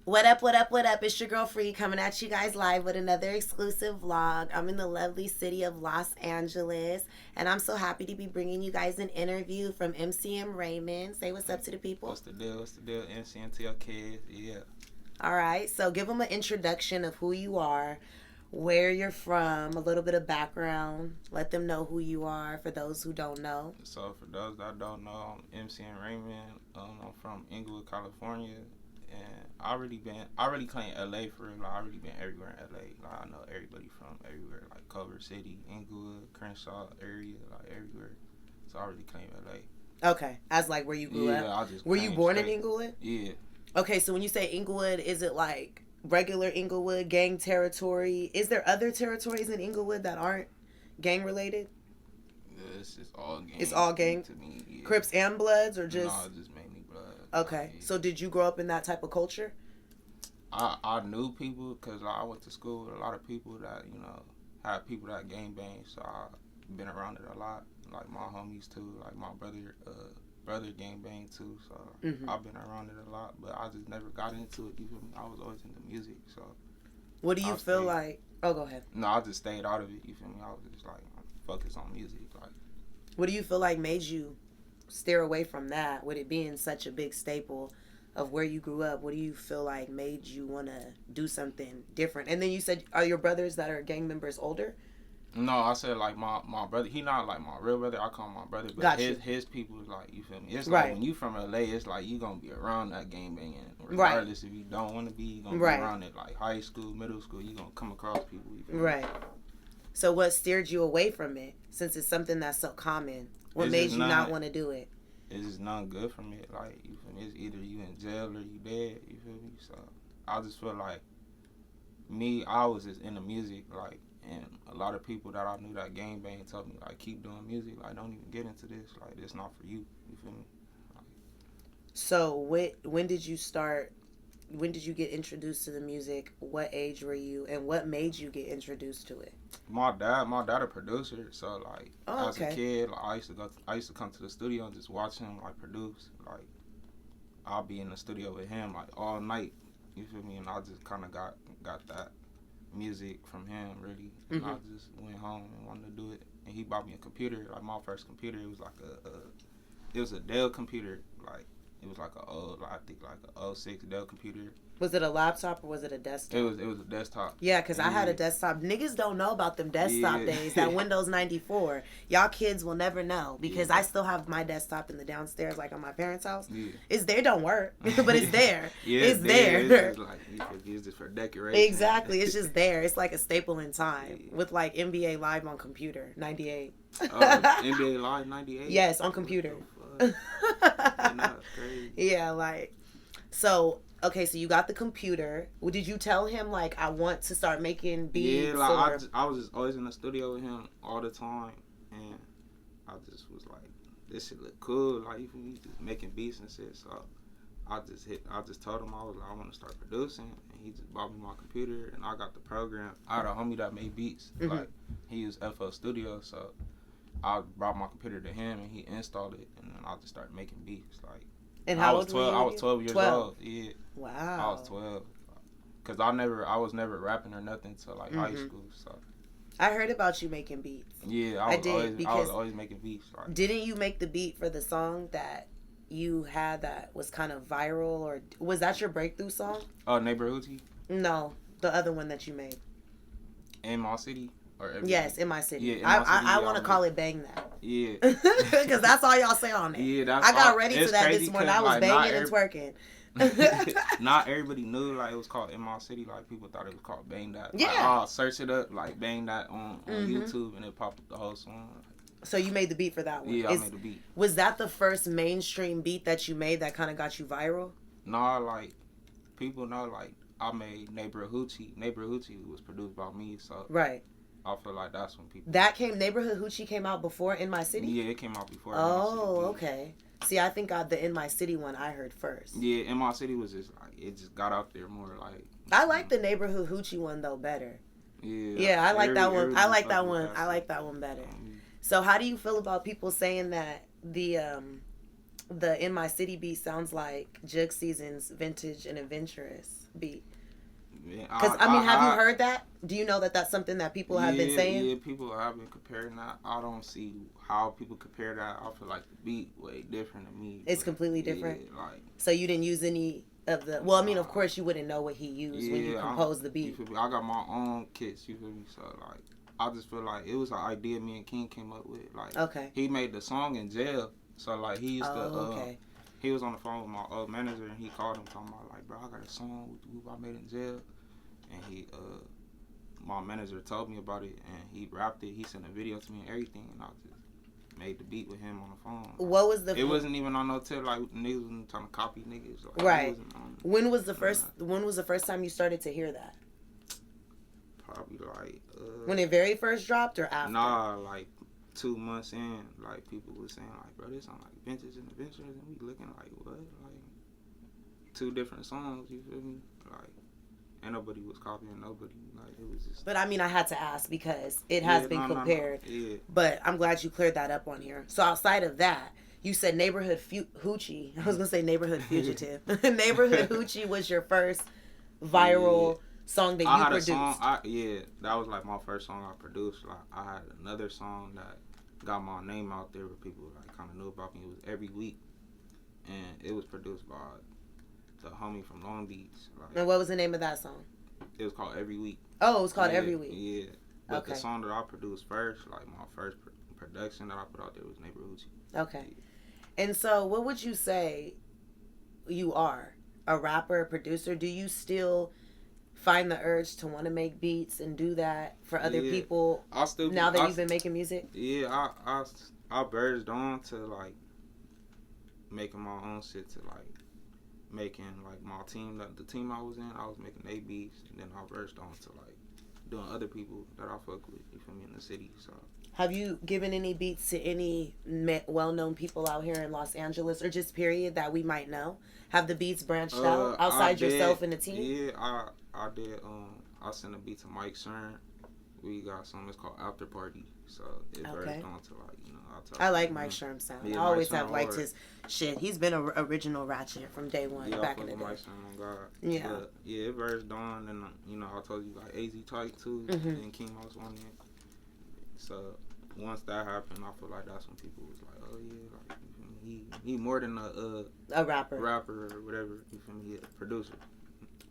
What up, what up, what up? It's your girl Free coming at you guys live with another exclusive vlog. I'm in the lovely city of Los Angeles, and I'm so happy to be bringing you guys an interview from MCM Raymond. Say what's up to the people. What's the deal? What's the deal? MCM to your kids. Yeah. All right, so give them an introduction of who you are, where you're from, a little bit of background. Let them know who you are for those who don't know. So for those that don't know, I'm MCM Raymond. I'm from Inglewood, California. And I already claim LA for real. Like, I already been everywhere in LA. Like, I know everybody from everywhere, like Culver City, Inglewood, Crenshaw area, like everywhere. So I already claim LA. Okay, as like where you grew up. I just were you born in Inglewood? Yeah. Okay, so when you say Inglewood, is it like regular Inglewood, gang territory? Is there other territories in Inglewood that aren't gang related? Yeah, it's just all gang. It's all gang to me. Yeah. Crips and Bloods, or just? No, just mainly Blood. Okay, yeah. So did you grow up in that type of culture? I knew people because I went to school with a lot of people that had people that gang bang. So I've been around it a lot. Like my homies too. Like my brother gang bang too. So I've been around it a lot, but I just never got into it. You feel me? I was always into music. So what do you feel like? Oh, go ahead. No, I just stayed out of it. You feel me? I was just like focused on music. Like, what do you feel like made you steer away from that? With it being such a big staple of where you grew up, what do you feel like made you want to do something different? And then you said, are your brothers that are gang members older? No, I said like my brother. He not like my real brother. I call him my brother, but Gotcha. his people is like, you feel me? It's like when you from LA, it's like you gonna be around that gang banging, regardless if you don't want to be. You gonna be around it. Like high school, middle school, you gonna come across people. You feel me? So what steered you away from it? Since it's something that's so common, what made you not want to do it? It's just nothing good from it. Like, you feel me? It's either you in jail or you dead. You feel me? So I just feel like I was just into music, like. And a lot of people that I knew that gang bang told me, like, keep doing music. Like, don't even get into this. Like, it's not for you. You feel me? Like, so when did you start? When did you get introduced to the music? What age were you? And what made you get introduced to it? My dad a producer. So, like, as a kid, like, I used to come to the studio and just watch him, like, produce. Like, I'll be in the studio with him, like, all night. You feel me? And I just kind of got that music from him, really. And I just went home and wanted to do it. And he bought me a computer. Like, my first computer, it was like it was a Dell computer. Like, it was like I think like a 06 Dell computer. Was it a laptop or was it a desktop? It was a desktop. Yeah, because I had a desktop. Niggas don't know about them desktop days. That Windows 94. Y'all kids will never know because I still have my desktop in the downstairs, like on my parents' house. Yeah. It's there, don't work, but it's there. It's there. It's just for decoration. Exactly. It's just there. It's like a staple in time with like NBA Live on computer, 98. NBA Live 98? Yes, on computer. Crazy. Yeah, like, so... Okay, so you got the computer. Well, did you tell him, like, I want to start making beats? Yeah, like, I was just always in the studio with him all the time. And I just was like, this shit look cool. Like, you feel me? Just making beats and shit. So I just told him, I was like, I want to start producing. And he just bought me my computer. And I got the program. I had a homie that made beats. Like, he used FL Studio. So I brought my computer to him and he installed it. And then I just started making beats. Like, and how old were you? I was 12 years old. Yeah. Wow. I was 12. Cause I was never rapping or nothing till like high school. So I heard about you making beats. Yeah, I was always making beats. Like, didn't you make the beat for the song that you had that was kind of viral, or was that your breakthrough song? Neighborhood. No, the other one that you made. In My City. Yes, In My City. Yeah, I want to call it Bang That. Yeah. Because that's all y'all say on it. Yeah, I got ready to that this morning. I was banging and twerking. Not everybody knew like it was called In My City. Like, people thought it was called Bang That. Yeah. Like, I'll search it up, like Bang That on YouTube, and it popped up the whole song. So you made the beat for that one? Yeah, I made the beat. Was that the first mainstream beat that you made that kind of got you viral? Nah, like, people know, like, I made Neighborhood Hoochie. Neighborhood Hoochie was produced by me, so... Right. I feel like that's when people... Neighborhood Hoochie came out before In My City? Yeah, it came out before In My City. Oh, okay. See, I think the In My City one I heard first. Yeah, In My City was just, like, it just got out there more, like... I like the Neighborhood Hoochie one, though, better. Yeah. Yeah, I like that one. I like that one. I like that one better. So how do you feel about people saying that the the In My City beat sounds like Jug Season's Vintage and Adventurous beat. Because, I mean, have you heard that? Do you know that that's something that people have been saying? Yeah, people have been comparing that. I don't see how people compare that. I feel like the beat way different than me. It's completely different? Yeah, like... So you didn't use any of the... Well, I mean, of course, you wouldn't know what he used when you composed the beat. You feel me? I got my own kits, you feel me? So, like, I just feel like it was an idea me and King came up with. Like, okay. He made the song in jail. So, like, he used to... He was on the phone with my old manager, and he called him talking about, like, bro, I got a song I made in jail. And he, my manager told me about it, and he rapped it. He sent a video to me and everything, and I just made the beat with him on the phone. What was the? It wasn't even on no tip. Like niggas wasn't trying to copy niggas. Like, right. When was the first? When was the first time you started to hear that? Probably like. When it very first dropped, or after? Nah, like 2 months in. Like people were saying, like, bro, this sound like Vintage and Adventures, and we looking like what? Like 2 different songs. You feel me? Like. And nobody was copying nobody. Like it was just. But I mean, I had to ask because it has been compared. No. Yeah. But I'm glad you cleared that up on here. So outside of that, you said Neighborhood Hoochie. I was gonna say Neighborhood Fugitive. Neighborhood Hoochie was your first viral song that you produced. That was like my first song I produced. Like I had another song that got my name out there where people like kind of knew about me. It was Every Week, and it was produced by the homie from Long Beach. Like, and what was the name of that song? It was called Every Week. Oh, it was called Every Week. Yeah. But the song that I produced first, like my first production that I put out there was Neighborhood Hoochie. Okay. Yeah. And so what would you say you are? A rapper, a producer? Do you still find the urge to want to make beats and do that for other people now that you've been making music? Yeah, I verged on to like making my own shit to like making like my team, the team I was in, I was making their beats, and then I verged on to like doing other people that I fuck with, you feel me, in the city. So have you given any beats to any well-known people out here in Los Angeles, or just period, that we might know? Have the beats branched out outside yourself and the team? Yeah, I did. I sent a beat to Mike Cern. We got something that's called After Party. So it verged on to like, you know, I like Mike Sherm's sound. I always have liked his shit. He's been an original Ratchet from day one, back in the day. Mike Sherm, on God. Yeah. But, yeah, it verged on, and you know, I told you like AZ Type too, and King House on it. So once that happened, I feel like that's when people was like, oh yeah, like he more than a rapper or whatever. You feel me? He a producer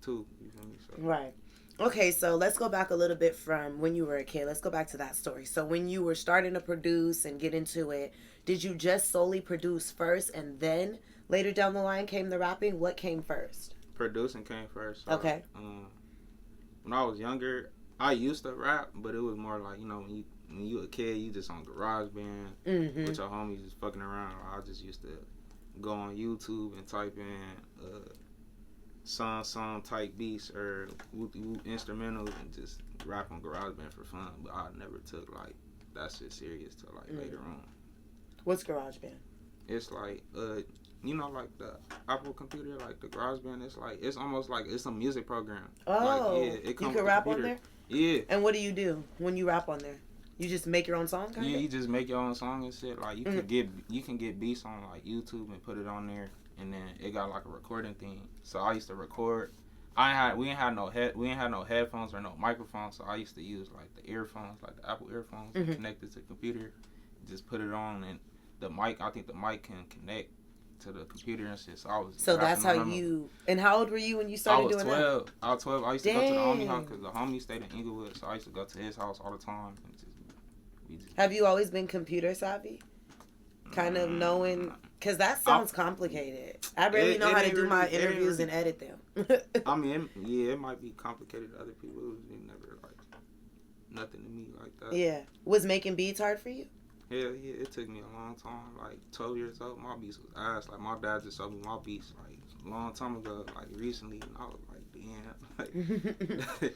too. You feel me? So. Right. Okay, so let's go back a little bit from when you were a kid. Let's go back to that story. So when you were starting to produce and get into it, did you just solely produce first and then later down the line came the rapping? What came first? Producing came first. So, okay. When I was younger, I used to rap, but it was more like, you know, when you a kid, you just on GarageBand with your homies just fucking around. I just used to go on YouTube and type in song type beats or instrumentals and just rap on GarageBand for fun. But I never took like that shit serious till like later on. What's GarageBand? It's like you know, like the Apple computer, like the GarageBand. It's almost like it's a music program. Oh, like, yeah, it comes you can rap on there. Yeah. And what do you do when you rap on there? You just make your own song, kinda? Yeah, you just make your own song and shit. Like you can get beats on like YouTube and put it on there. And then it got like a recording thing. So I used to record. We ain't had no headphones or no microphones. So I used to use like the earphones, like the Apple earphones, connected to the computer. Just put it on, and the mic. I think the mic can connect to the computer and shit. So that's how you. And how old were you when you started doing that? I was 12. I used to go to the homie house because the homie stayed in Inglewood. So I used to go to his house all the time. And have you always been computer savvy? Kind of knowing, because that sounds complicated. I barely know how to do my interviews and edit them. I mean, it might be complicated to other people. It was never like nothing to me like that. Yeah. Was making beats hard for you? Hell yeah, it took me a long time. Like 12 years old, my beats was ass. Like my dad just showed me my beats like a long time ago, like recently, and I was like, damn, like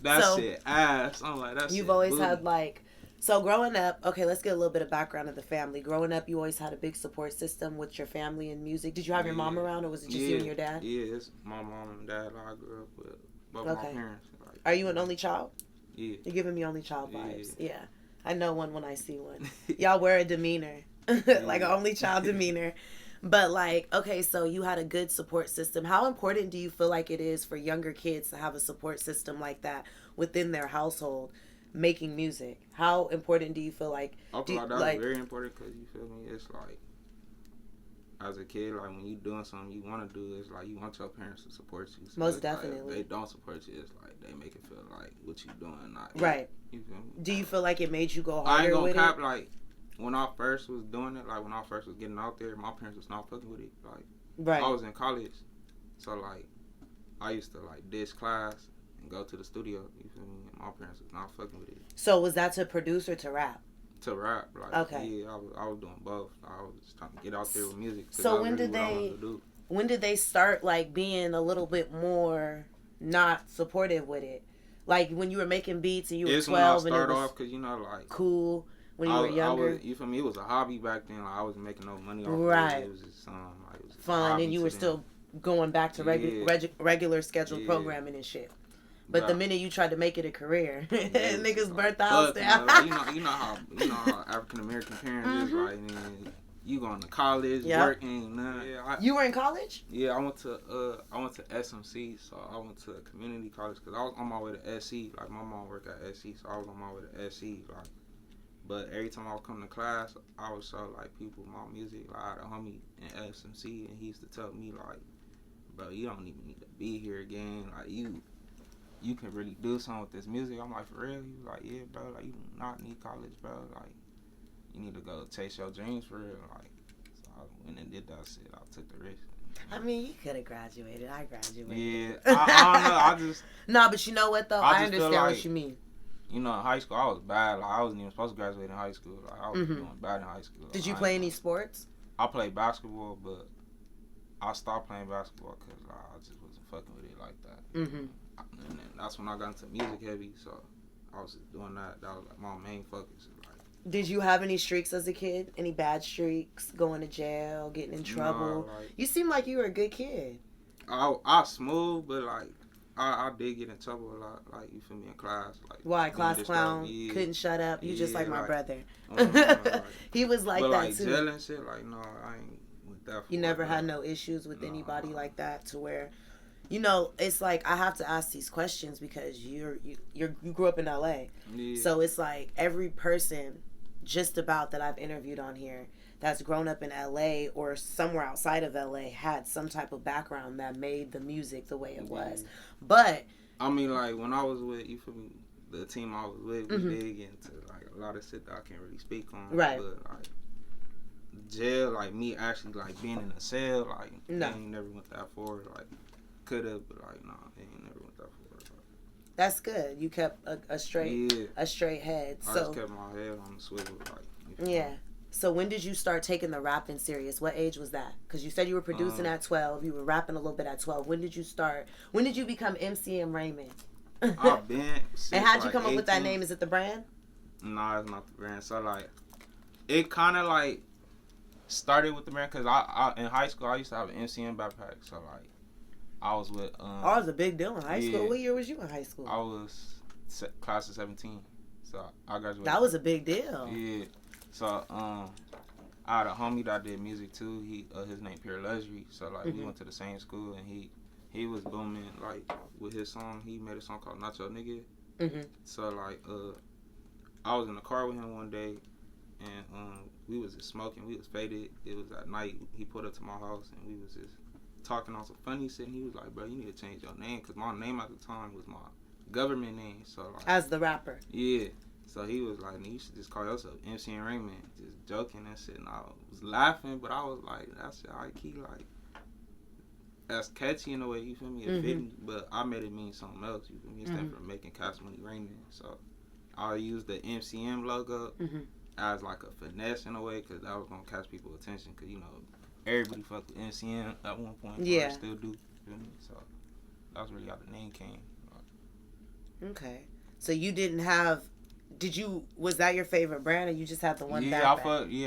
that shit ass. I'm like, that's. You've always had like. So growing up, okay, let's get a little bit of background of the family. Growing up, you always had a big support system with your family and music. Did you have your mom around, or was it just you and your dad? Yeah, it's my mom and dad. I grew up with both my parents. Like, are you an only child? Yeah. You're giving me only child vibes. Yeah. I know one when I see one. Y'all wear a demeanor, like an only child demeanor. But like, okay, so you had a good support system. How important do you feel like it is for younger kids to have a support system like that within their household, making music? How important do you feel like? I feel like that's very important because you feel me. It's like, as a kid, like when you doing something you want to do, it's like you want your parents to support you. So most definitely. Like, if they don't support you, it's like they make it feel like what you doing not right. You feel me? Do you feel like it made you go harder? I ain't gonna with cap it? Like when I first was doing it, like when I first was getting out there, my parents was not fucking with it. Like right. I was in college, so like I used to like ditch class and go to the studio. You feel me? And my parents was not fucking with it. So was that to produce or to rap? To rap, like okay. Yeah, I was doing both. I was just trying to get out there with music. So when did they start like being a little bit more not supportive with it? Like when you were making beats and you were 12 when I and it was off, cause you know like cool when you were younger. You feel me? It was a hobby back then. Like I wasn't making no money off right. it. It was just like it was fun, and you were still going back to regular scheduled programming and shit. But the minute you tried to make it a career, niggas burnt the house down. You know how African American parents is like. You going to college, working, you were in college? Yeah, I went to SMC, so I went to a community college because I was on my way to SC. Like my mom worked at SC, so I was on my way to SC. Like, but every time I was coming to class, I would show like people my music. Like I had a homie in SMC, and he used to tell me like, bro, you don't even need to be here again. Like you can really do something with this music. I'm like, for real? He was like, yeah, bro. Like you do not need college, bro. Like. You need to go chase your dreams for real. Like, so I went and did that shit. I took the risk. I mean, you could have graduated. I graduated. Yeah, I don't know. I just no, but you know what though? I understand like, what you mean. You know, in high school I was bad. Like I wasn't even supposed to graduate in high school. Like I was doing bad in high school. Did you play any sports? I played basketball, but I stopped playing basketball because I just wasn't fucking with it like that. And then that's when I got into music heavy. So I was just doing that. That was like my main focus. Did you have any streaks as a kid? Any bad streaks? Going to jail? Getting in trouble? Like, you seem like you were a good kid. I smooth, but like I did get in trouble a lot. Like you feel me in class? Like why? Class clown? Couldn't shut up. You just like my brother. He was like but that like, too. Jail and shit. Like no, I ain't with that. You never had no issues with anybody like that to where. You know, it's like I have to ask these questions because you grew up in LA. Yeah. So it's like every person just about that I've interviewed on here that's grown up in LA or somewhere outside of LA had some type of background that made the music the way it was. But I mean, like when I was with the team I was with, we big into like a lot of shit that I can't really speak on. Right. But like jail, like me actually like being in a cell, like they ain't never went that far. Like could have, but like nah, they ain't never went that far. That's good. You kept a straight head. I just kept my head on the swivel. Like, yeah. So when did you start taking the rapping serious? What age was that? Because you said you were producing at 12. You were rapping a little bit at 12. When did you start? When did you become MCM Raymond? I've been and how'd you come 18. up with that name? Is it the brand? No, it's not the brand. So like, it kind of like started with the brand because I in high school I used to have an MCM backpack. So like. I was with. Oh, it was a big deal in high school. What year was you in high school? I was class of 17, so I graduated. That was a big deal. Yeah. So I had a homie that did music too. His name Pure Luxury. So like we went to the same school, and he was booming like with his song. He made a song called Not Your Nigga. So like I was in the car with him one day, and we was just smoking. We was faded. It was at night. He pulled up to my house, and we was just talking on some funny shit, and he was like, bro, you need to change your name, because my name at the time was my government name. So like, as the rapper. Yeah. So he was like, you should just call yourself MCM Raymond, just joking and shit. And I was laughing, but I was like, that's high key, like, that's catchy in a way, you feel me? It fit me, but I made it mean something else, you feel me? Instead of making Cash Money Raymond. So I used the MCM logo as like a finesse in a way, because that was going to catch people's attention, because, you know, everybody fucked with MCM at one point. Yeah. Still do. Feel me? So that's really how the name came. Okay. So you didn't have. Was that your favorite brand, or you just had the one backpack?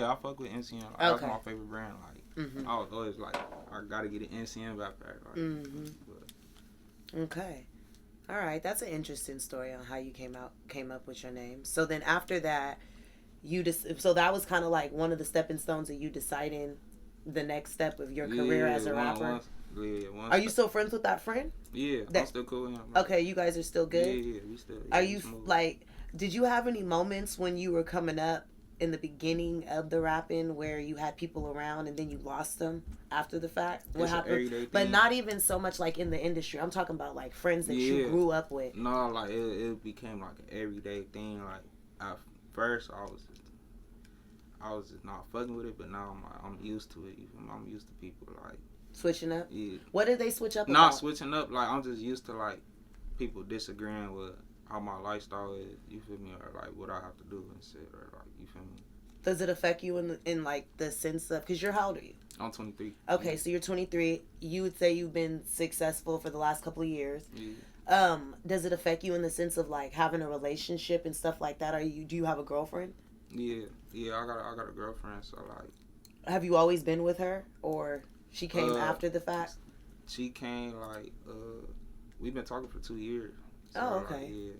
I fuck with MCM. Like, that's my favorite brand. Like I was always like, I gotta get an MCM backpack. Like, Okay. All right. That's an interesting story on how you came up with your name. So then after that, so that was kind of like one of the stepping stones of you deciding the next step of your career as a rapper? Are you step. still friends with that friend? Yeah, I'm still cool with him. Okay, you guys are still good? Yeah, we still. Are you like, did you have any moments when you were coming up in the beginning of the rapping where you had people around and then you lost them after the fact? What happened? But not even so much like in the industry. I'm talking about like friends that you grew up with. No, like it became like an everyday thing. Like at first I was just not fucking with it, but now I'm used to it. I'm used to people like switching up. Yeah. What did they switch up? Not switching up. Like I'm just used to like people disagreeing with how my lifestyle is. You feel me? Or like what I have to do and shit. Or like you feel me? Does it affect you in like the sense of, because how old are you? I'm 23. Okay, so you're 23. You would say you've been successful for the last couple of years. Yeah. Does it affect you in the sense of like having a relationship and stuff like that? Do you have a girlfriend? Yeah. I got a girlfriend. So like, have you always been with her, or she came after the fact? She came like we've been talking for 2 years. So, okay. Like, yeah.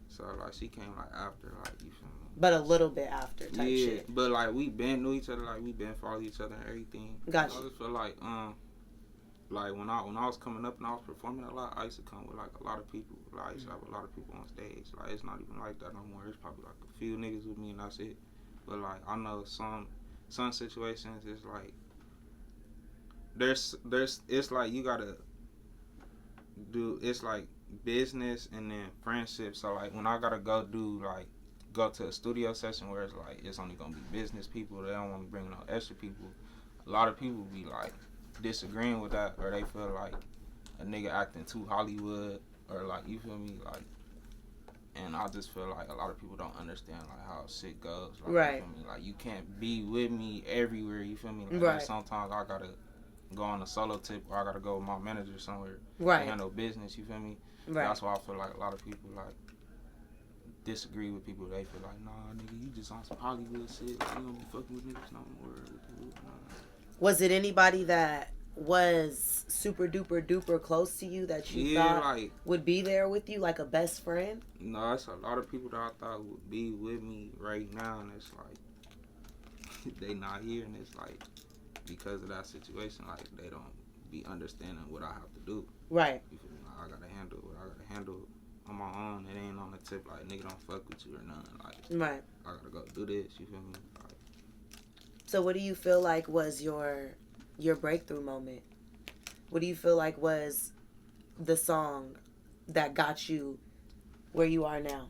So like she came like after, like, you feel me? But a little bit after type shit. Yeah, but like we been knew each other, like we been following each other and everything. Gotcha. I just feel like when I was coming up and I was performing a lot, I used to come with like a lot of people. Like I used to have a lot of people on stage. Like it's not even like that no more. It's probably like a few niggas with me and that's it. But like I know some situations it's like there's it's like you gotta do, it's like business and then friendship. So like when I gotta go to a studio session where it's like it's only gonna be business people, they don't want to bring no extra people. A lot of people be like disagreeing with that, or they feel like a nigga acting too Hollywood, or like you feel me, like. And I just feel like a lot of people don't understand like how shit goes. Like, right. You feel me? Like you can't be with me everywhere. You feel me? Like, right. Sometimes I gotta go on a solo tip, or I gotta go with my manager somewhere. Right. To handle business. You feel me? Right. That's why I feel like a lot of people like disagree with people. They feel like, nah, nigga, you just on some Hollywood shit. You don't be fucking with niggas no more. Was it anybody that was super duper duper close to you that you thought like, would be there with you, like a best friend? No, it's a lot of people that I thought would be with me right now, and it's like they not here, and it's like because of that situation, like they don't be understanding what I have to do. Right. You feel me? Like, I gotta handle what I gotta handle on my own. It ain't on the tip like nigga don't fuck with you or nothing. Like right. I gotta go do this. You feel me? Like, so what do you feel like was your breakthrough moment? What do you feel like was the song that got you where you are now?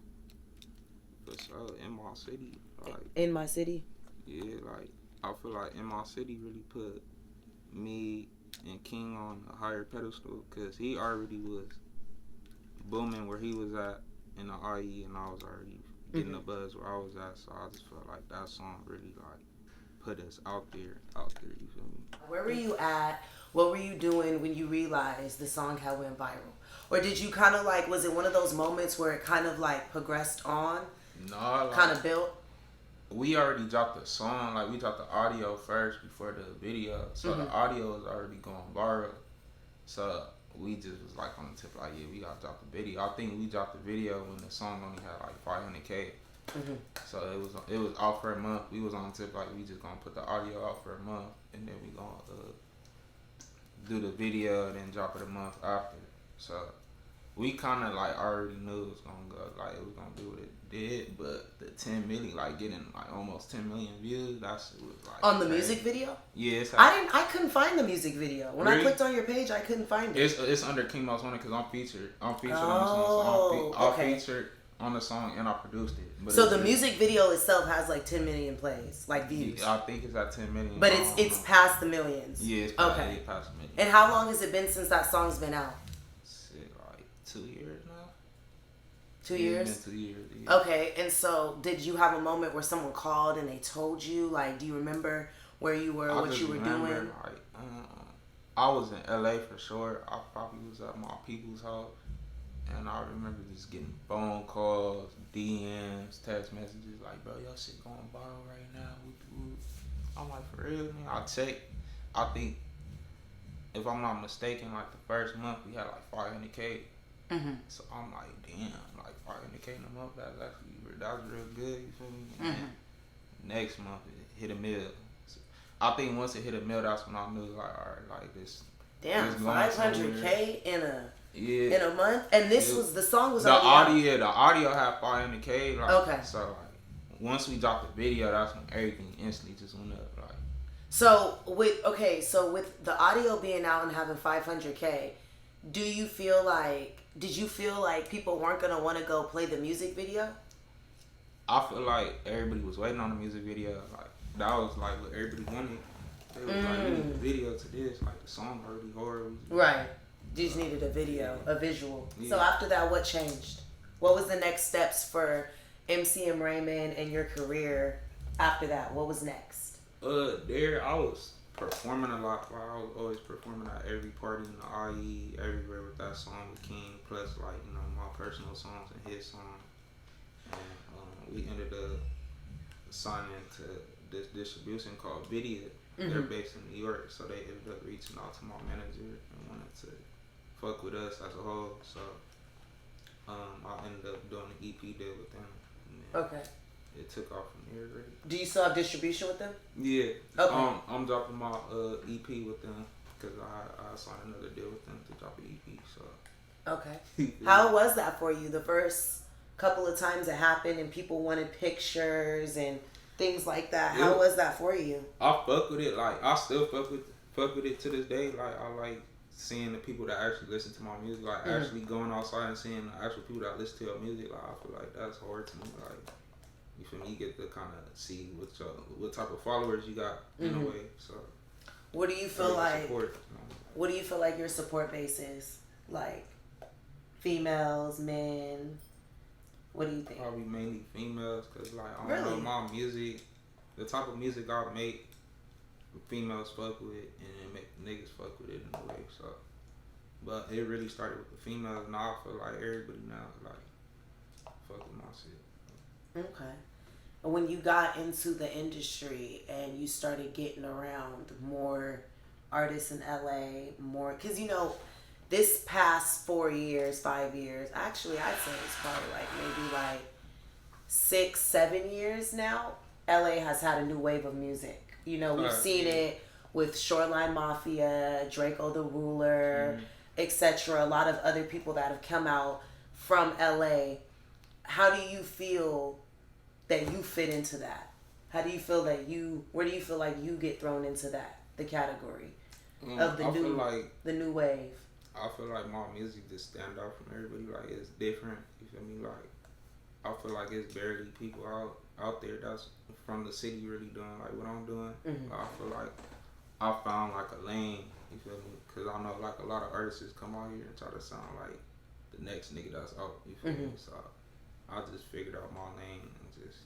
For sure, In My City. Like, In My City? Yeah, like I feel like In My City really put me and King on a higher pedestal, because he already was booming where he was at in the IE, and I was already getting the buzz where I was at. So I just felt like that song really like put us out there, you feel me? Where were you at? What were you doing when you realized the song had went viral? Or did you kind of like, was it one of those moments where it kind of like progressed on? No, like, kind of built? We already dropped the song, like we dropped the audio first before the video. So the audio was already going viral. So we just was like on the tip, like, yeah, we gotta drop the video. I think we dropped the video when the song only had like 500K. So it was out for a month. We was on the tip like we just gonna put the audio out for a month, and then we gonna do the video and then drop it a month after. So we kind of like already knew it was gonna go, like it was gonna do what it did. But the 10 million, like getting like almost 10 million views, that shit was like on the music video. Yeah, I couldn't find the music video when I clicked on your page. I couldn't find it. It's under King Mouse One because I'm featured on the song. So I'm featured on the song and I produced it. But so the music video itself has like 10 million plays, like views. Yeah, I think it's at 10 million. But it's past the millions. Yeah, it's past, it's past the million. And how long has it been since that song's been out? Like 2 years now. 2 years? It's been 2 years. Yeah. Okay, and so did you have a moment where someone called and they told you, like, do you remember where you were, what you were doing? Like, I was in LA for sure. I probably was at my people's house. And I remember just getting phone calls, DMs, text messages like, bro, your shit going viral right now. I'm like, for real, man? I checked. I think, if I'm not mistaken, like the first month we had like 500K. So I'm like, damn, like 500K in a month, that's real good, you feel me? And next month it hit a mill. So I think once it hit a mill, that's when I knew like, all right, like this. Damn, 500K in a month, and this was the song was the audio. The audio had 500K. Like, okay. So like once we dropped the video, that's when everything instantly just went up. Like. So with the audio being out and having 500K, did you feel like people weren't gonna want to go play the music video? I feel like everybody was waiting on the music video. Like that was like what everybody wanted. They was like, we need a video to this. Like the song already horrible. Right. You just needed a video, a visual. Yeah. So after that, what changed? What was the next steps for MCM Raymond and your career after that? What was next? There I was performing a lot. Like, I was always performing at every party in the IE, everywhere with that song with King, plus like, you know, my personal songs and his songs. And we ended up signing to this distribution called Video. Mm-hmm. They're based in New York, so they ended up reaching out to my manager and wanted to fuck with us as a whole. So I ended up doing an EP deal with them. Okay. It took off from there already. Do you still have distribution with them? Yeah. Okay. I'm dropping my EP with them because I signed another deal with them to drop an EP. So. Okay. How was that for you? The first couple of times it happened and people wanted pictures and things like that. How was that for you? I fuck with it. Like I still fuck with it to this day. Like I like seeing the people that actually listen to my music. Like actually going outside and seeing the actual people that listen to your music. Like I feel like that's hard to me. Like you feel me? You get to kind of see what type of followers you got in a way. So what do you feel like? Support, you know? What do you feel like your support base is? Like females, men. What do you think? Probably mainly females, cause like I really? don't know, my music, the type of music I make, females fuck with it, and it make niggas fuck with it in a way. So, but it really started with the females. Now I feel like everybody now like fuck with my shit. Okay. When you got into the industry and you started getting around more artists in LA, more, cause you know. This past 5 years, actually I'd say it's probably like maybe like 6-7 years now, LA has had a new wave of music. You know, we've seen it with Shoreline Mafia, Draco the Ruler, etc. A lot of other people that have come out from LA. How do you feel that you fit into that? How do you feel that where do you feel like you get thrown into that, the category of the new wave? I feel like my music just stand out from everybody. Like it's different. You feel me? Like I feel like it's barely people out there that's from the city really doing like what I'm doing. I feel like I found like a lane. You feel me? Because I know like a lot of artists come out here and try to sound like the next nigga that's out. You feel me? So I just figured out my lane and just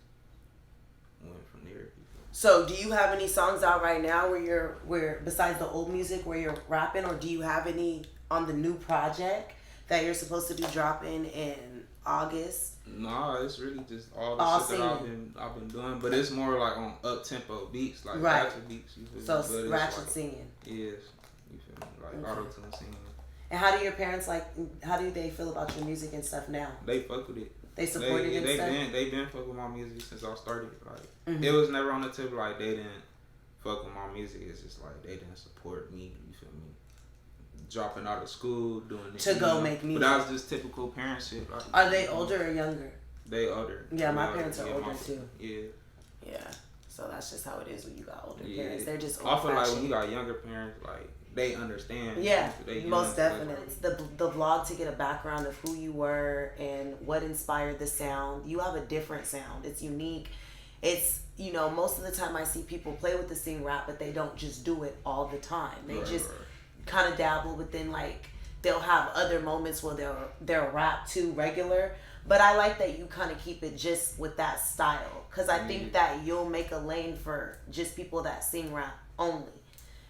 went from there. So do you have any songs out right now where besides the old music where you're rapping, or do you have any on the new project that you're supposed to be dropping in August? No, it's really just all the shit that I've been doing, but it's more like on up tempo beats, like ratchet beats. You feel so me? ratchet like, singing. Yes, you feel me? Like auto tune singing. And how do your parents how do they feel about your music and stuff now? They fuck with it. They support it and stuff? They been fuck with my music since I started. Like it was never on the tip like they didn't fuck with my music. It's just like they didn't support me. You feel me? Dropping out of school, doing it to go make music. But that was just typical parent shit. Like, are they older or younger? They older. Yeah, my parents are older too. Yeah. Yeah. So that's just how it is when you got older parents. They're just old. I feel like when you got younger parents, like they understand. Yeah, most definitely. The vlog to get a background of who you were and what inspired the sound. You have a different sound. It's unique. It's, you know, most of the time I see people play with the sing rap, but they don't just do it all the time. They just kind of dabble within, like, they'll have other moments where they'll rap too regular. But I like that you kind of keep it just with that style, because I think that you'll make a lane for just people that sing rap only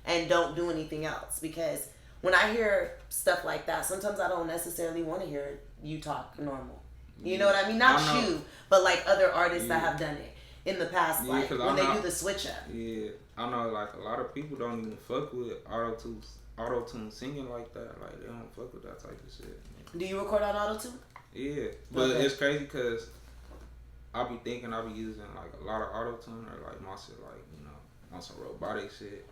and don't do anything else. Because when I hear stuff like that, sometimes I don't necessarily want to hear you talk normal. You know what I mean? Not you, but like other artists that have done it in the past, like when they do the switch up. Yeah, I know like a lot of people don't even fuck with auto-tune singing like that. Like they don't fuck with that type of shit. Do you record on auto-tune? Yeah, but it's crazy because I be thinking I be using like a lot of auto-tune or like my shit like, you know, on some robotic shit.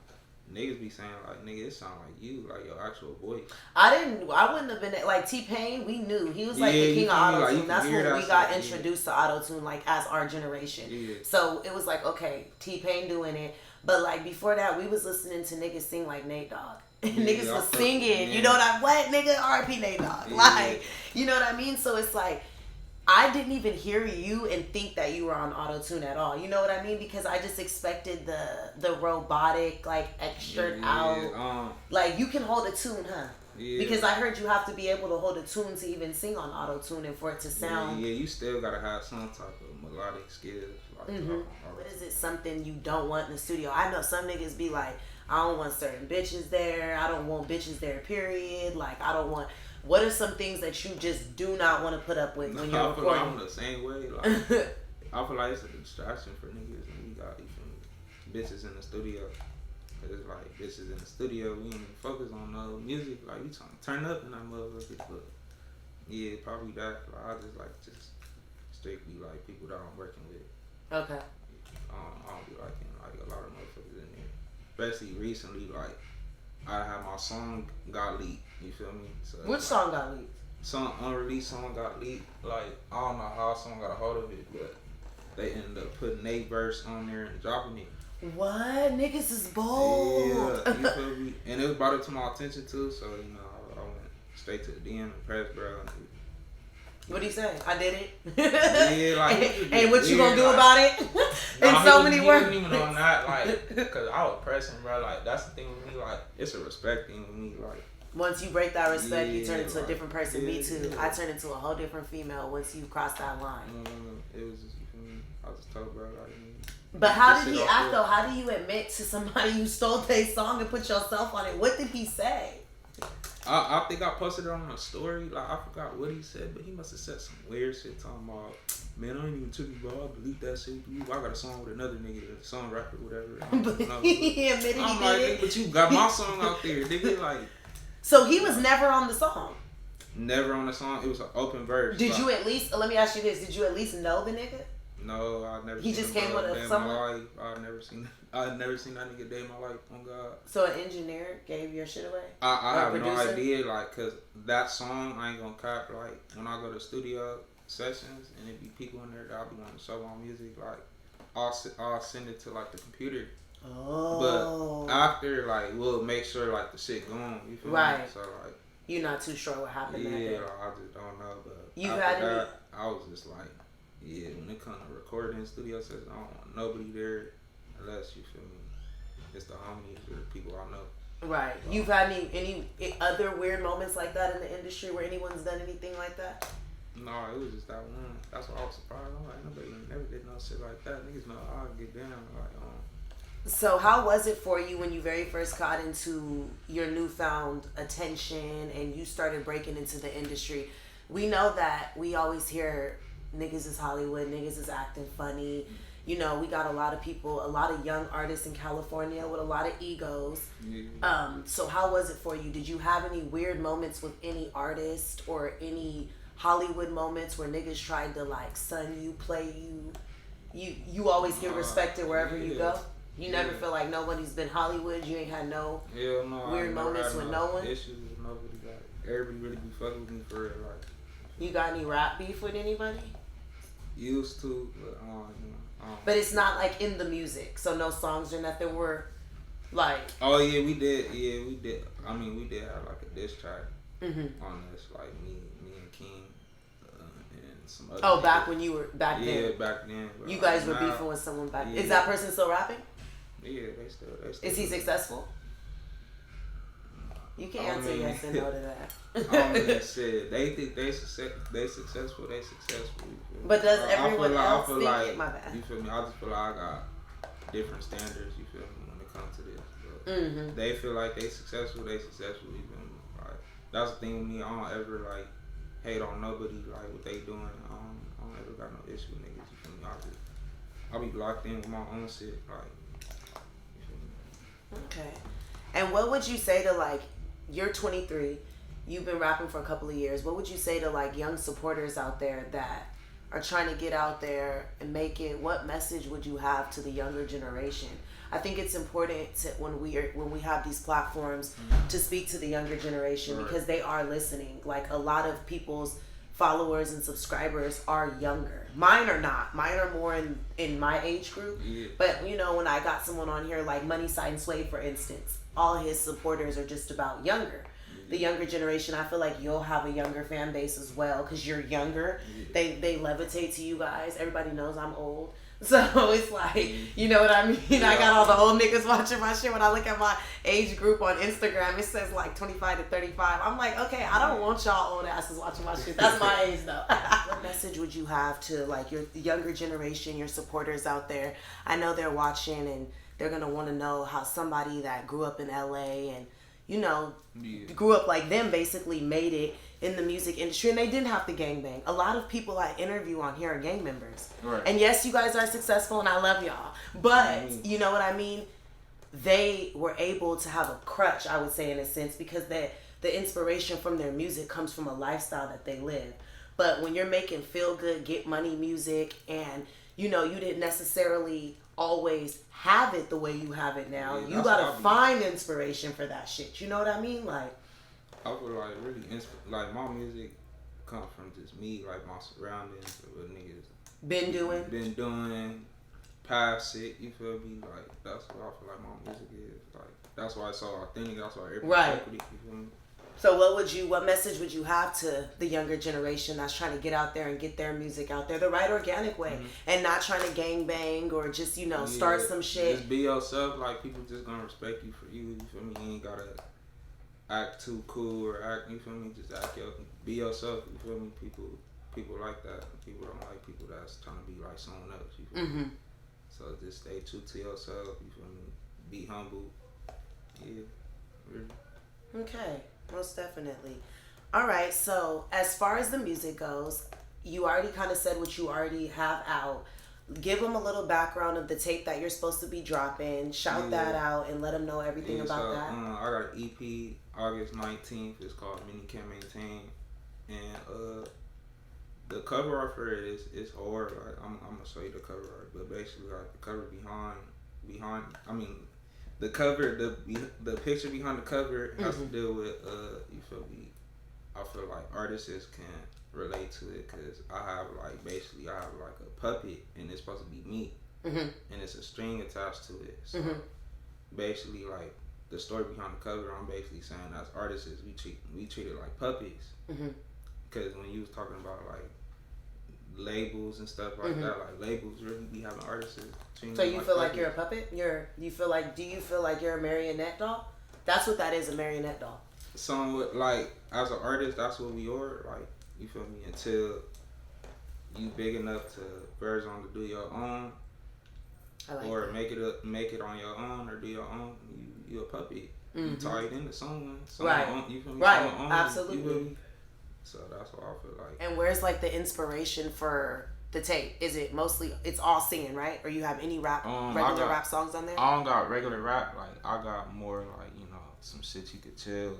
Niggas be saying like, nigga, it sound like you, like your actual voice. I wouldn't have been like T-Pain. We knew he was like the king of auto tune. Like, that's when we got introduced to auto tune, like as our generation. Yeah. So it was like, okay, T-Pain doing it, but like before that, we was listening to niggas sing like Nate Dogg. Niggas was singing, you know what nigga, R.I.P. Nate Dogg. Yeah. Like, you know what I mean? So it's like, I didn't even hear you and think that you were on auto-tune at all. You know what I mean? Because I just expected the robotic, like, extra out. Like, you can hold a tune, huh? Yeah. Because I heard you have to be able to hold a tune to even sing on auto-tune and for it to sound... Yeah, you still gotta have some type of melodic skills. Like, But is it something you don't want in the studio? I know some niggas be like, I don't want certain bitches there. I don't want bitches there, period. Like, I don't want... What are some things that you just do not want to put up with when you're recording? I feel like I'm the same way. Like, I feel like it's a distraction for niggas, and we got bitches in the studio. Cause it's like bitches in the studio, we ain't even focus on no music. Like, we trying to turn up in that motherfucker. But yeah, probably that. Like, I just strictly like people that I'm working with. Okay. I don't be liking like a lot of motherfuckers in there. Especially recently, like I had my song got leaked. You feel me? So, which song got leaked? Some unreleased song got leaked. Like, I don't know how someone got a hold of it, but they ended up putting Nate verse on there and dropping it. What? Niggas is bold. Yeah, you feel me? And it was brought it to my attention too, so you know, I went straight to the DM and pressed bro. What do you say? I did it. Yeah, like. And what you gonna do about it? In so many words. He wasn't even on that, like, cause I was pressing, bro. Like, that's the thing with me. Like, it's a respect thing with me. Like, once you break that respect, you turn into a different person. Me too. I turned into a whole different female once you cross that line. It was just, you feel me? I was just told, bro, like. But how did he act though? How do you admit to somebody you stole their song and put yourself on it? What did he say? I think I posted it on a story. Like, I forgot what he said, but he must have said some weird shit talking about, man, I ain't even took you, bro. I'll delete that shit. I got a song with another nigga, a song rapper, whatever. But he admitted I'm like, nigga, but you got my song out there, nigga. Like, so he was never on the song. Never on the song. It was an open verse. Did you at least? Let me ask you this: did you at least know the nigga? No, I never. He seen just came with someone. I've never seen that nigga day in my life. On God. So an engineer gave your shit away? I have no idea. Like, cause that song, I ain't gonna cap. Like, when I go to studio sessions and it be people in there that I be wanting to show my music, like, I'll send it to like the computer. Oh. But after, like, we'll make sure like the shit going. You feel right. me? So like, you're not too sure what happened. Yeah, like, I just don't know. But you after had that, I was just like. Yeah, when it comes to recording in studio sessions, I don't want nobody there unless, you feel me, it's the homies or the people I know. Right. You've had any other weird moments like that in the industry where anyone's done anything like that? No, it was just that one. That's why I was surprised. I'm like, nobody never did no shit like that. Niggas know I'll get down. Like, So how was it for you when you very first got into your newfound attention and you started breaking into the industry? We know that we always hear niggas is Hollywood, niggas is acting funny. You know, we got a lot of people, a lot of young artists in California with a lot of egos. Yeah. So how was it for you? Did you have any weird moments with any artist or any Hollywood moments where niggas tried to like son you, play you? You always get respected wherever you go? You never feel like nobody's been Hollywood? You ain't had no weird moments with no one? Issues with nobody. Like, everybody really be fucking with me for real. Like, you got any rap beef with anybody? Used to, but but it's not like in the music, so no songs or nothing were like. Oh yeah, we did. Yeah, we did. I mean, we did have like a diss track on this, like me and King, and some other. Oh, back when you were back then. Yeah, back then. You guys were beefing with someone back. Yeah. Is that person still rapping? Yeah, they still. Is he successful? You can't answer yes and no to that. I mean, shit. They think they successful. They successful. But does everyone else think it? My bad. You feel me? I just feel like I got different standards. You feel me when it comes to this. But they feel like they successful. You feel me? Like, that's the thing with me. I don't ever like hate on nobody. Like what they doing. I don't ever got no issue with niggas. You feel me? I be locked in with my own shit. Like, you feel me? Okay. And what would you say to like? You're 23. You've been rapping for a couple of years. What would you say to like young supporters out there that are trying to get out there and make it? What message would you have to the younger generation? I think it's important to when we have these platforms to speak to the younger generation because they are listening. Like a lot of people's followers and subscribers are younger. Mine are not. Mine are more in my age group. Yeah. But you know, when I got someone on here like Money Sign Sway, for instance, all his supporters are just about younger. The younger generation, I feel like you'll have a younger fan base as well because you're younger. They levitate to you guys. Everybody knows I'm old. So it's like, you know what I mean? Yeah. I got all the old niggas watching my shit. When I look at my age group on Instagram, it says like 25 to 35. I'm like, okay, I don't want y'all old asses watching my shit. That's my age though. What message would you have to like your younger generation, your supporters out there? I know they're watching and they're going to want to know how somebody that grew up in LA and, you know, grew up like them basically made it in the music industry and they didn't have to gangbang. A lot of people I interview on here are gang members. Right. And yes, you guys are successful and I love y'all. But, you know what I mean? They were able to have a crutch, I would say, in a sense, because the inspiration from their music comes from a lifestyle that they live. But when you're making feel good, get money music and, you know, you didn't necessarily always have it the way you have it now. Yeah, you gotta find inspiration for that shit. You know what I mean? Like, I feel like really like my music comes from just me, like my surroundings, what niggas been doing, past it. You feel me? Like that's what I feel like my music is. Like that's why it's so authentic. That's why everybody fuck with it. You feel me? So what message would you have to the younger generation that's trying to get out there and get their music out there the right organic way and not trying to gang bang or just, you know, start some shit? Just be yourself. Like people just gonna respect you for you. You feel me? You ain't gotta act too cool or act. You feel me? Just be yourself. You feel me? People like that. People don't like people that's trying to be like someone else. You feel me? So just stay true to yourself. You feel me? Be humble. Yeah. Really. Okay. Most definitely. All right. So as far as the music goes, you already kind of said what you already have out. Give them a little background of the tape that you're supposed to be dropping. Shout that out and let them know everything about that. I got an EP August 19th. It's called Many Can't Maintain. And the cover art for it is hard. Like I'm gonna show you the cover art, but basically like the cover behind. I mean, the cover, the picture behind the cover has to deal with you feel me? I feel like artists can relate to it because I have like a puppet and it's supposed to be me, and it's a string attached to it. So basically like the story behind the cover, I'm basically saying as artists we treat it like puppets. Because when you was talking about like labels and stuff like that, like labels really be having artists. So you feel like you're a puppet? Do you feel like you're a marionette doll? That's what that is, a marionette doll. Somewhat like as an artist, that's what we are. Like you feel me? Until you big enough to verge on to do your own, or make it on your own or do your own. You a puppet. You tied into someone. Right. You feel me? Right. Absolutely. You feel me? So that's what I feel like. And where's like the inspiration for the tape? Is it mostly it's all singing, right? Or you have any regular rap songs on there? I don't got regular rap. Like I got more like some shit you could chill,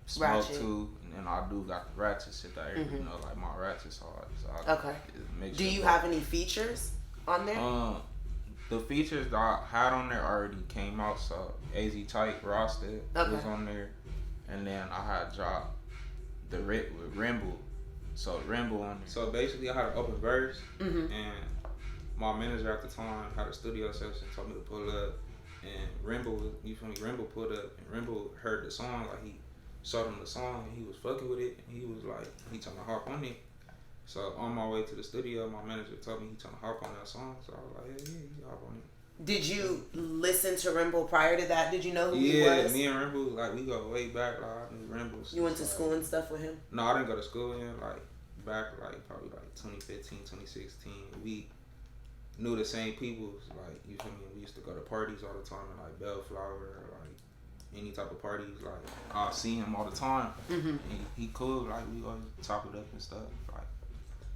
smoke ratchet to, and then I do got the ratchet shit that like my ratchet's hard. So Do you have any features on there? The features that I had on there already came out. So AZ Tight Roster was on there, and then I had dropped the with Rainbow. So Rainbow on there. So basically I had an open verse and my manager at the time had a studio session, told me to pull up and Rainbow pulled up and Rainbow heard the song, like he showed him the song and he was fucking with it and he was like, he trying to hop on it. So on my way to the studio, my manager told me he trying to hop on that song. So I was like, yeah, he hop on it. Did you listen to Rainbow prior to that? Did you know who he was? Yeah, me and Rainbow, like we go way back. Like I knew Rainbow. You went to school and stuff with him? No, I didn't go to school with him. Like back probably 2015, 2016. We knew the same people. Like you feel me? We used to go to parties all the time, like Bellflower, like any type of parties. Like I see him all the time. He cool. Like we always top it up and stuff. Like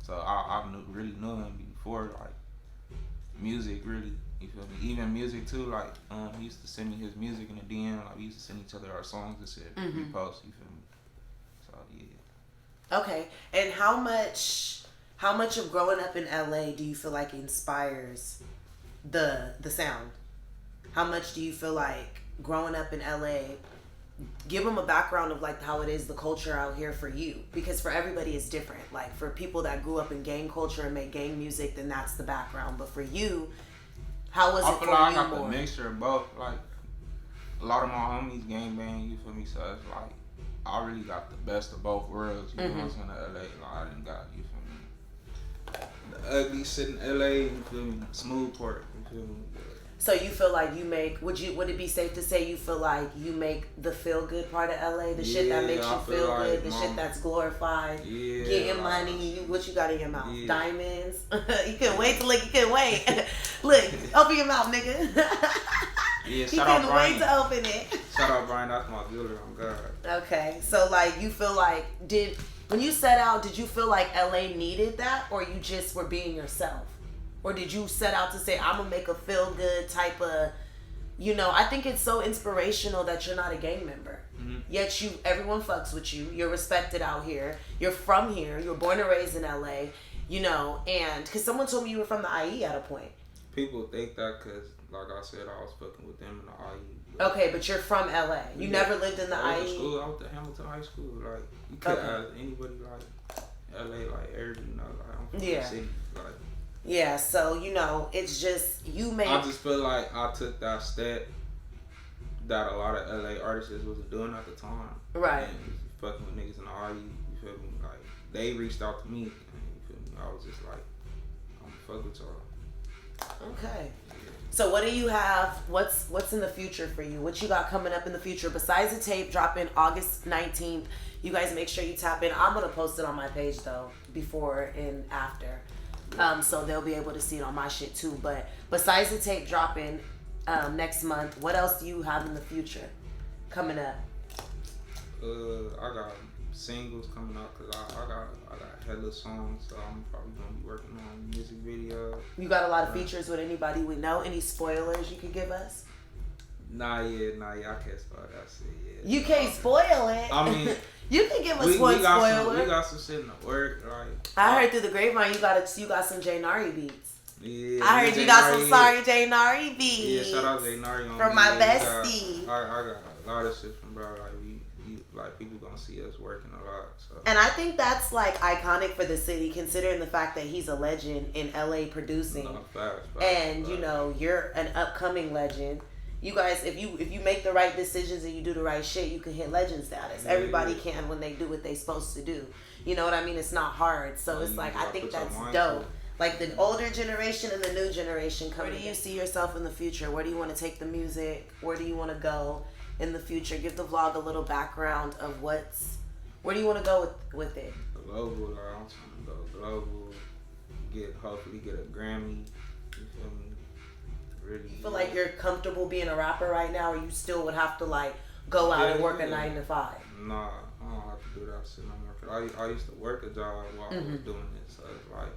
so I really knew him before. Like music really. You feel me? Even music too. Like he used to send me his music in the DM. Like we used to send each other our songs and shit. Repost. You feel me? So yeah. Okay. And how much of growing up in LA do you feel like inspires the sound? how much do you feel like growing up in LA, give them a background of like how it is, the culture out here for you, because for everybody it's different. Like for people that grew up in gang culture and make gang music, then that's the background. But for you, how was it for you? I feel like I got the mixture of both. Like a lot of my homies gang bang, you feel me? So it's like I really got the best of both worlds. You know what I'm saying? LA, like I didn't got, you feel me, the ugly shit in LA, you feel me, smooth part, you feel me. So you feel like you make, would it be safe to say you feel like you make the feel good part of LA, the shit that makes you feel like good, the shit that's glorified, getting money, what you got in your mouth, diamonds, you couldn't wait to lick, you couldn't wait, look, open your mouth, nigga. Yeah, shout out Brian. Wait to open it. Shout out Brian, that's my dealer, on God. Okay, so like you feel like, when you set out, did you feel like LA needed that, or you just were being yourself? Or did you set out to say, I'm going to make a feel-good type of, I think it's so inspirational that you're not a gang member. Mm-hmm. Yet everyone fucks with you. You're respected out here. You're from here. You're born and raised in LA, and because someone told me you were from the IE at a point. People think that because, like I said, I was fucking with them in the IE. Okay, but you're from LA. You never lived in the IE? School, I went to Hamilton High School. Like, you could ask anybody, like, LA, like, everybody, like, I'm from the city, like. Yeah, so, it's just, I just feel like I took that step that a lot of LA artists wasn't doing at the time. Right. And fucking with niggas in the RU, you feel me? Like, they reached out to me, and you feel me? I was just like, I'm gonna fuck with y'all. Okay. So what do you have, what's in the future for you? What you got coming up in the future? Besides the tape dropping August 19th, you guys make sure you tap in. I'm gonna post it on my page, though, before and after. So they'll be able to see it on my shit too. But besides the tape dropping next month, what else do you have in the future coming up? I got singles coming up because I got hella songs, so I'm probably gonna be working on music videos. You got a lot of features with anybody we know? Any spoilers you could give us? Nah, yeah, I can't spoil that shit yet. You can't spoil it. I mean, you can give us one spoiler. We got some shit in the work, like. I heard through the grapevine you got some J Nari beats. Yeah, I heard you got some sorry J Nari beats. Yeah, shout out J Nari from my bestie. I got a lot of shit from bro. Like like people gonna see us working a lot. So. And I think that's like iconic for the city, considering the fact that he's a legend in LA producing. No, facts, and you're an upcoming legend. You guys, if you make the right decisions and you do the right shit, you can hit legend status. Yeah, everybody can when they do what they supposed to do. You know what I mean? It's not hard. So it's like, I think that's dope. Like the older generation and the new generation coming. Where do you see yourself in the future? Where do you want to take the music? Where do you want to go in the future? Give the vlog a little background of where do you want to go with it? Global, like I'm trying to go global. Hopefully get a Grammy. You feel me? Really. You feel like you're comfortable being a rapper right now, or you still would have to like go out and work a 9 to 5? Nah, I don't have to do that shit no more. Cause I used to work a job while I was doing it, so it's like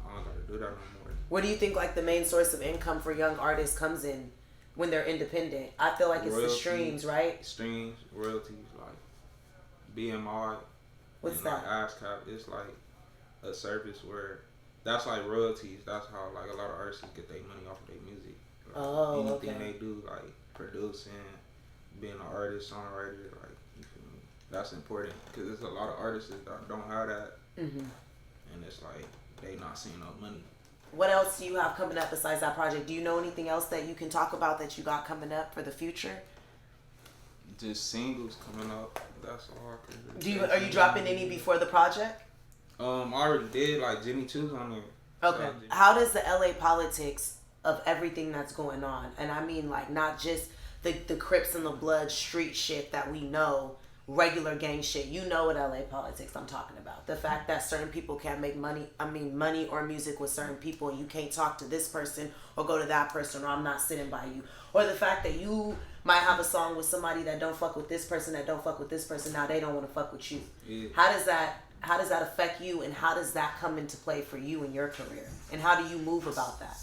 I don't gotta do that no more. Where do you think like the main source of income for young artists comes in when they're independent? I feel like it's the streams, right? Streams, royalties, like BMI. What's and that? Like ASCAP. It's like a service where that's like royalties. That's how like a lot of artists get their money off of their music. Like, anything they do, like producing, being an artist, songwriter, like you feel me? That's important because there's a lot of artists that don't have that, and it's like they not seeing no money. What else do you have coming up besides that project? Do you know anything else that you can talk about that you got coming up for the future? Just singles coming up. That's all I can do. Are you dropping any before the project? I already did, like Jimmy Choo's on there. Okay. How does the LA politics of everything that's going on, and I mean like not just the Crips and the Blood street shit that we know, regular gang shit. You know what LA politics I'm talking about. The fact that certain people can't make money or music with certain people, and you can't talk to this person or go to that person, or I'm not sitting by you. Or the fact that you might have a song with somebody that don't fuck with this person, that don't fuck with this person, now they don't want to fuck with you. Yeah. How does that affect you, and how does that come into play for you in your career? And how do you move about that?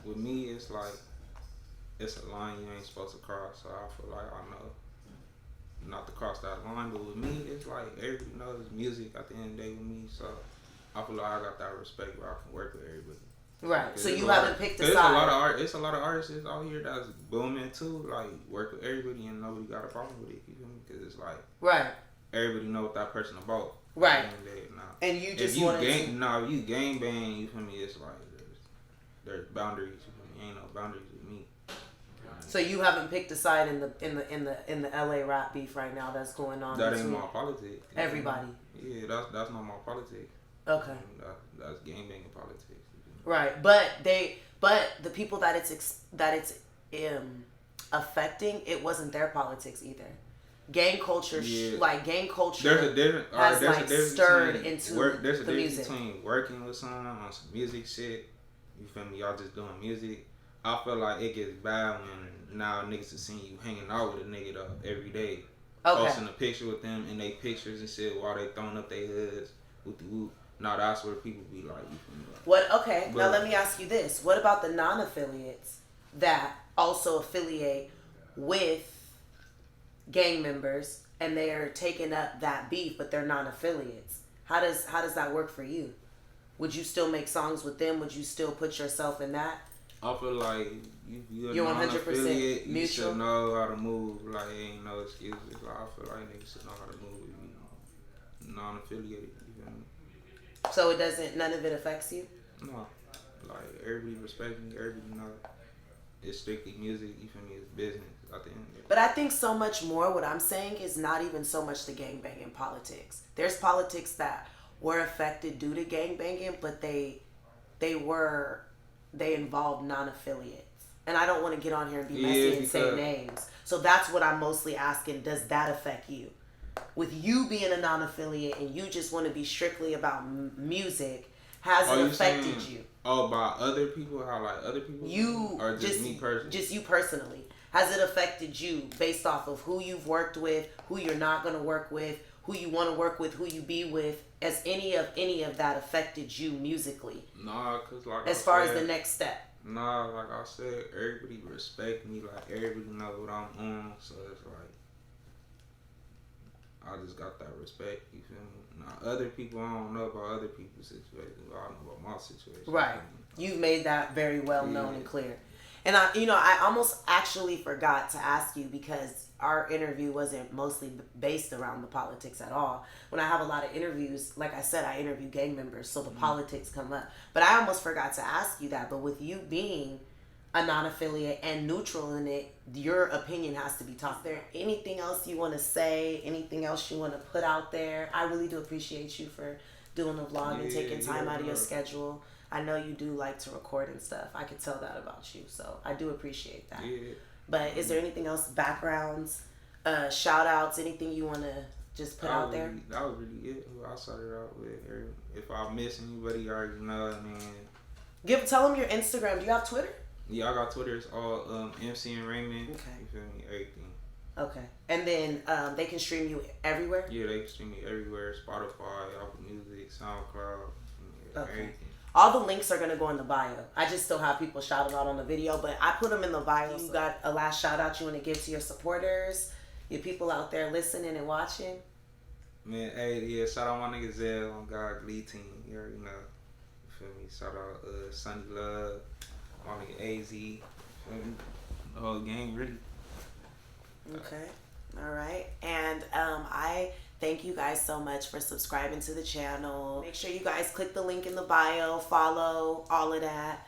With me, it's like, it's a line you ain't supposed to cross, so I feel like I know not to cross that line. But with me, it's like everybody knows music at the end of the day with me, so I feel like I got that respect where I can work with everybody. Right. So you haven't picked a side. It's a lot of artists out here that's booming too. Like work with everybody and nobody got a problem with it. You feel me? Because it's like everybody know what that person about. Right. Nah. And you just if you gang bang, you feel me? It's like there's boundaries. You feel me? Ain't no boundaries with me. So you haven't picked a side in the LA rap beef right now that's going on. That ain't my politics. Everybody. Yeah, that's not my politics. Okay. That's gang banging politics. Right, but the people that it's affecting, it wasn't their politics either. Gang culture, gang culture. There's a difference. Has stirred into there's a the difference music. Between working with someone on some music shit. You feel me? Y'all just doing music. I feel like it gets bad when now niggas are seeing you hanging out with a nigga though every day, posting a picture with them and they pictures and shit while they throwing up their hoods with the whoop. Now that's where people be like, you feel me? What? Okay, now let me ask you this: what about the non-affiliates that also affiliate with gang members and they're taking up that beef, but they're non-affiliates? How does that work for you? Would you still make songs with them? Would you still put yourself in that? I feel like you're 100% you should know how to move. Like, ain't no excuses. Like, I feel like niggas should know how to move. You know, non-affiliated. You feel me? So none of it affects you? No. Like, everybody respect me. Everybody know it's strictly music. You feel me? It's business at the end of it. But I think so much more what I'm saying is not even so much the gangbanging politics. There's politics that were affected due to gangbanging, but they involved non-affiliates. And I don't want to get on here and be messy and say names. So that's what I'm mostly asking. Does that affect you? With you being a non-affiliate and you just want to be strictly about music, has it affected you? Oh, by other people? How, like, other people? You, or just me personally? Just you personally. Has it affected you based off of who you've worked with, who you're not going to work with, who you want to work with, who you be with? Has any of that affected you musically? Nah, because like as far as the next step? Nah, like I said, everybody respect me. Like, everybody know what I'm on. So it's like, I just got that respect. You feel me? Now, other people, I don't know about other people's situations. I don't know about my situation. Right. You've made that very well known and clear. And I almost actually forgot to ask you because our interview wasn't mostly based around the politics at all. When I have a lot of interviews, like I said, I interview gang members, so the politics come up. But I almost forgot to ask you that. But with you being a non-affiliate and neutral in it, your opinion has to be talked. Is there anything else you want to say? Anything else you want to put out there? I really do appreciate you for doing the vlog and taking time out of your schedule. I know you do like to record and stuff. I could tell that about you, so I do appreciate that. Yeah. But is there anything else, backgrounds, shout outs, anything you want to just put out there? That was really it. Who I started out with. If I miss anybody, you already know. Tell them your Instagram. Do you have Twitter? Yeah, I got Twitter. It's all MCM Raymond. Okay. You feel me? Everything. Okay. And then they can stream you everywhere? Yeah, they can stream me everywhere. Spotify, Apple Music, SoundCloud, everything. All the links are going to go in the bio. I just still have people shouting out on the video, but I put them in the bio. You got a last shout out you want to give to your supporters, your people out there listening and watching? Man, shout out my nigga Zell on God Glee Team. You already know. You feel me? Shout out Sunny Love, my nigga AZ. You feel me? The whole gang, really. Okay. All right. And I thank you guys so much for subscribing to the channel. Make sure you guys click the link in the bio, follow, all of that.